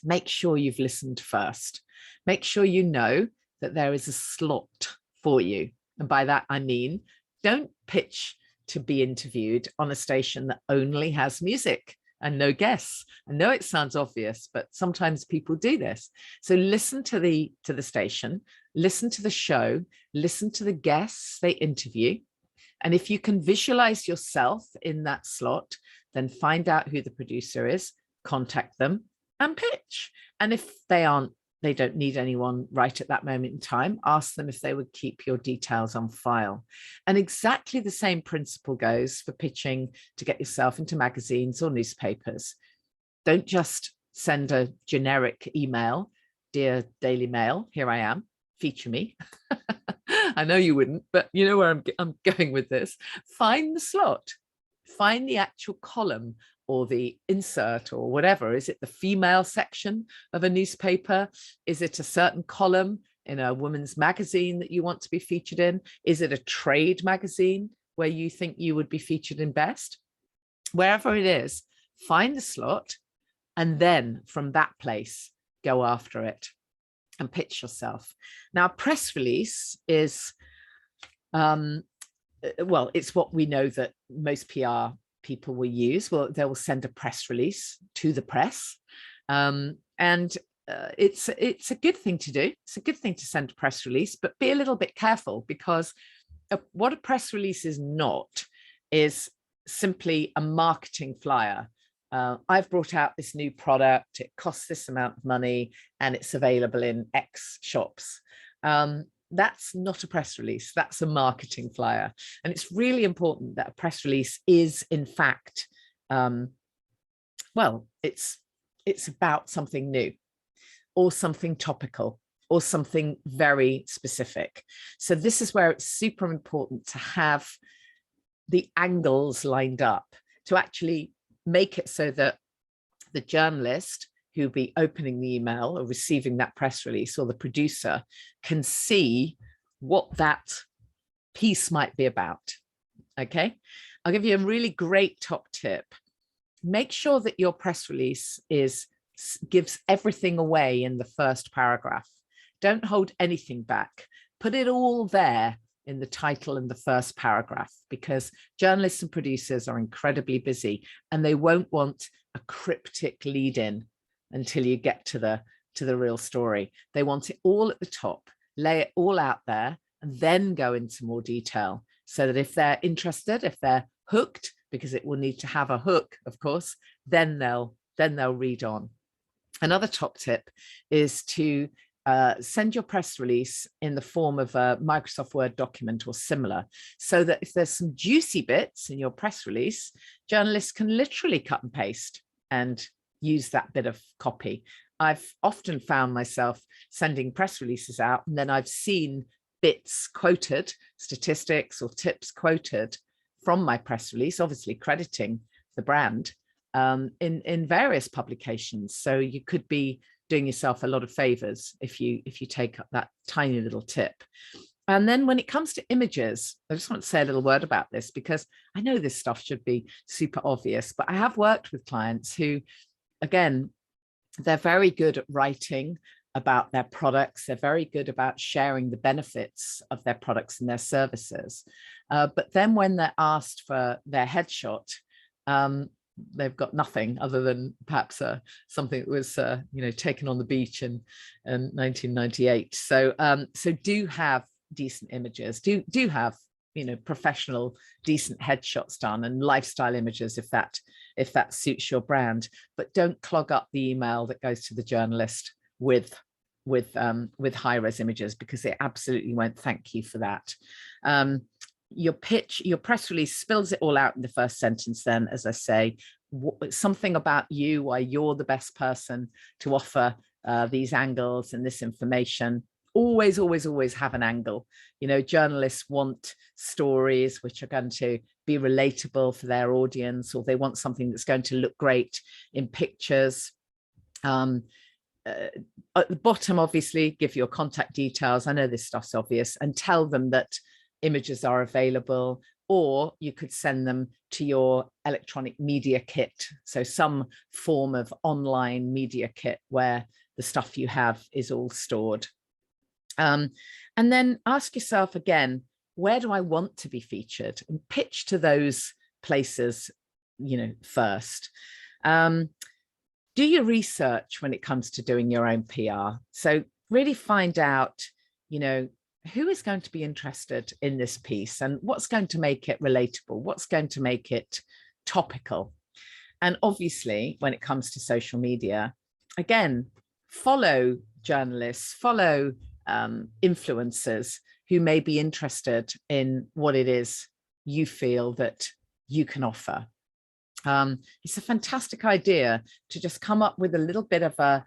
make sure you've listened first. Make sure you know that there is a slot for you. And by that, I mean, don't pitch to be interviewed on a station that only has music and no guests. I know it sounds obvious, but sometimes people do this. So listen to the station, listen to the show, listen to the guests they interview. And if you can visualize yourself in that slot, then find out who the producer is, contact them and pitch. And if they don't need anyone right at that moment in time, ask them if they would keep your details on file. And exactly the same principle goes for pitching to get yourself into magazines or newspapers. Don't just send a generic email. Dear Daily Mail, here I am, feature me. I know you wouldn't, but you know where I'm going with this. Find the slot, find the actual column or the insert or whatever. Is it the female section of a newspaper? Is it a certain column in a women's magazine that you want to be featured in? Is it a trade magazine where you think you would be featured in best? Wherever it is, find the slot, and then from that place, go after it and pitch yourself. Now, a press release is, well, it's what we know that most PR people will use. Well, they will send a press release to the press. It's a good thing to do. It's a good thing to send a press release, but be a little bit careful, because what a press release is not is simply a marketing flyer. I've brought out this new product, it costs this amount of money, and it's available in X shops. That's not a press release, that's a marketing flyer. And it's really important that a press release is, in fact, well, it's about something new or something topical or something very specific. So this is where it's super important to have the angles lined up, to actually make it so that the journalist who'll be opening the email or receiving that press release, or the producer, can see what that piece might be about. Okay, I'll give you a really great top tip. Make sure that your press release gives everything away in the first paragraph. Don't hold anything back. Put it all there in the title and the first paragraph, because journalists and producers are incredibly busy and they won't want a cryptic lead in until you get to the real story. They want it all at the top, lay it all out there, and then go into more detail, so that if they're interested, if they're hooked, because it will need to have a hook, of course, then they'll read on. Another top tip is to send your press release in the form of a Microsoft Word document or similar, so that if there's some juicy bits in your press release, journalists can literally cut and paste and use that bit of copy. I've often found myself sending press releases out, and then I've seen bits quoted, statistics or tips quoted from my press release, obviously crediting the brand, in various publications. So you could be doing yourself a lot of favors if you take up that tiny little tip. And then when it comes to images, I just want to say a little word about this, because I know this stuff should be super obvious, but I have worked with clients who, again, they're very good at writing about their products. They're very good about sharing the benefits of their products and their services. But then when they're asked for their headshot, they've got nothing other than perhaps something that was taken on the beach in 1998. So do have decent images, do have professional decent headshots done, and lifestyle images if that suits your brand, but don't clog up the email that goes to the journalist with high-res images, because they absolutely won't thank you for that. Your press release spills it all out in the first sentence. Then, as I say, something about you, why you're the best person to offer these angles and this information. Always have an angle. Journalists want stories which are going to be relatable for their audience, or they want something that's going to look great in pictures. At the bottom, obviously, give your contact details. I know this stuff's obvious, and tell them that images are available, or you could send them to your electronic media kit. So some form of online media kit where the stuff you have is all stored. And then ask yourself again, where do I want to be featured? And pitch to those places, first. Do your research when it comes to doing your own PR. So really find out, who is going to be interested in this piece, and what's going to make it relatable, what's going to make it topical. And obviously, when it comes to social media, again, follow journalists, follow influencers who may be interested in what it is you feel that you can offer. It's a fantastic idea to just come up with a little bit of a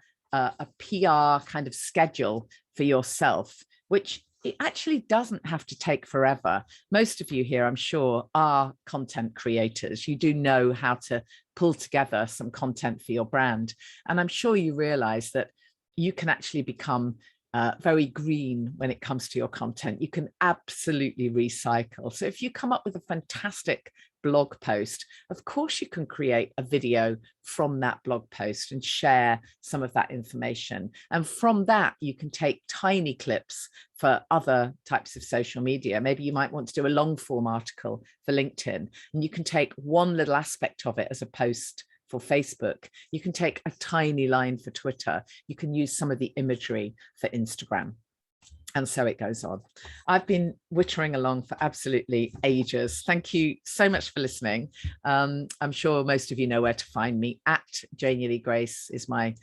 PR kind of schedule for yourself, which it actually doesn't have to take forever. Most of you here, I'm sure, are content creators. You do know how to pull together some content for your brand. And I'm sure you realize that you can actually become very green when it comes to your content. You can absolutely recycle. So if you come up with a fantastic blog post, of course you can create a video from that blog post and share some of that information. And from that, you can take tiny clips for other types of social media. Maybe you might want to do a long form article for LinkedIn, and you can take one little aspect of it as a post for Facebook. You can take a tiny line for Twitter. You can use some of the imagery for Instagram. And so it goes on. I've been wittering along for absolutely ages. Thank you so much for listening. I'm sure most of you know where to find me. At Janey Lee Grace is my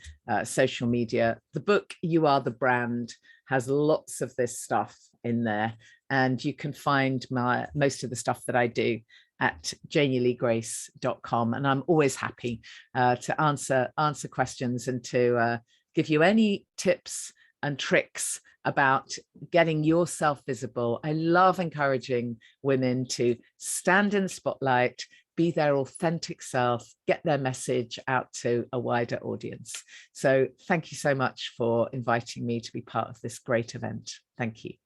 social media. The book, You Are the Brand, has lots of this stuff in there. And you can find most of the stuff that I do at janeyleegrace.com. And I'm always happy to answer questions and to give you any tips and tricks about getting yourself visible. I love encouraging women to stand in the spotlight, be their authentic self, get their message out to a wider audience. So thank you so much for inviting me to be part of this great event. Thank you.